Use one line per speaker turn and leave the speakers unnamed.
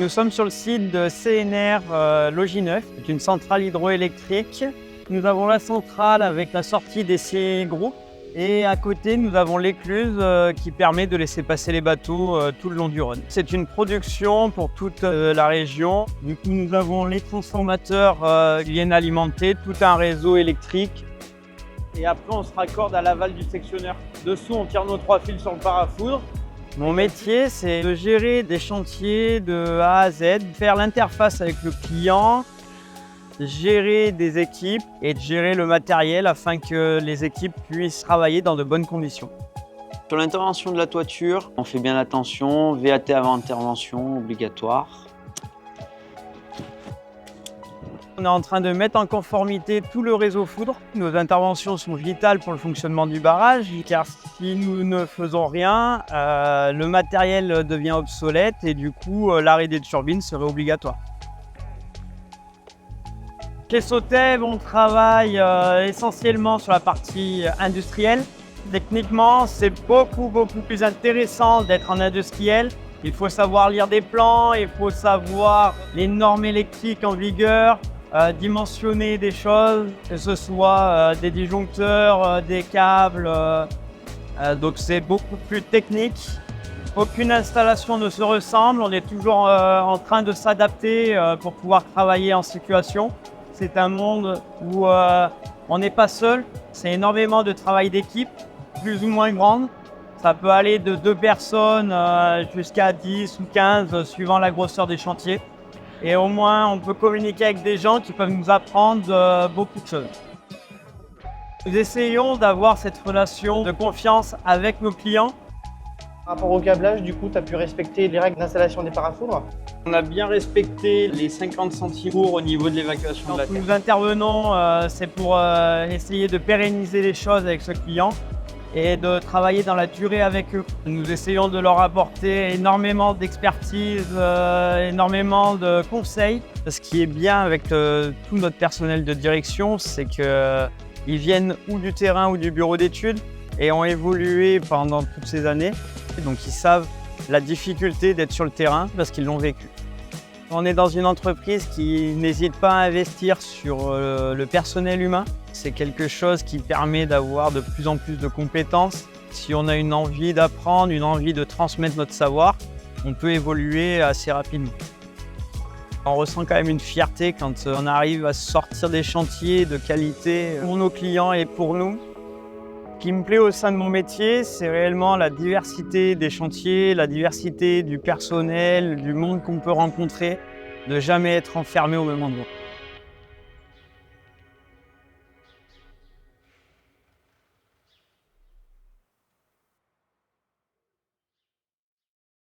Nous sommes sur le site de CNR Logis Neuf, c'est une centrale hydroélectrique. Nous avons la centrale avec la sortie des CIE Group et à côté nous avons l'écluse qui permet de laisser passer les bateaux tout le long du Rhône. C'est une production pour toute la région. Du coup nous avons les transformateurs qui viennent alimenter tout un réseau électrique. Et après on se raccorde à l'aval du sectionneur. Dessous on tire nos 3 fils sur le parafoudre. Mon métier, c'est de gérer des chantiers de A à Z, faire l'interface avec le client, gérer des équipes et de gérer le matériel afin que les équipes puissent travailler dans de bonnes conditions. Sur l'intervention de la toiture, on fait bien attention, VAT avant intervention obligatoire. On est en train de mettre en conformité tout le réseau foudre. Nos interventions sont vitales pour le fonctionnement du barrage, car si nous ne faisons rien, le matériel devient obsolète et du coup, l'arrêt des turbines serait obligatoire. Chez Sotev, on travaille essentiellement sur la partie industrielle. Techniquement, c'est beaucoup plus intéressant d'être en industriel. Il faut savoir lire des plans, il faut savoir les normes électriques en vigueur, dimensionner des choses, que ce soit des disjoncteurs, des câbles. Donc c'est beaucoup plus technique. Aucune installation ne se ressemble, on est toujours en train de s'adapter pour pouvoir travailler en situation. C'est un monde où on n'est pas seul, c'est énormément de travail d'équipe, plus ou moins grande. Ça peut aller de 2 personnes jusqu'à 10 ou 15 suivant la grosseur des chantiers. Et au moins, on peut communiquer avec des gens qui peuvent nous apprendre beaucoup de choses. Nous essayons d'avoir cette relation de confiance avec nos clients.
Par rapport au câblage, du coup, tu as pu respecter les règles d'installation des parafoudres.
On a bien respecté les 50 centibourgs au niveau de l'évacuation de la terre. Nous intervenons, c'est pour essayer de pérenniser les choses avec ce client et de travailler dans la durée avec eux. Nous essayons de leur apporter énormément d'expertise, énormément de conseils. Ce qui est bien avec tout notre personnel de direction, c'est qu'ils viennent ou du terrain ou du bureau d'études et ont évolué pendant toutes ces années. Donc ils savent la difficulté d'être sur le terrain parce qu'ils l'ont vécu. On est dans une entreprise qui n'hésite pas à investir sur le personnel humain. C'est quelque chose qui permet d'avoir de plus en plus de compétences. Si on a une envie d'apprendre, une envie de transmettre notre savoir, on peut évoluer assez rapidement. On ressent quand même une fierté quand on arrive à sortir des chantiers de qualité pour nos clients et pour nous. Ce qui me plaît au sein de mon métier, c'est réellement la diversité des chantiers, la diversité du personnel, du monde qu'on peut rencontrer, de jamais être enfermé au même endroit.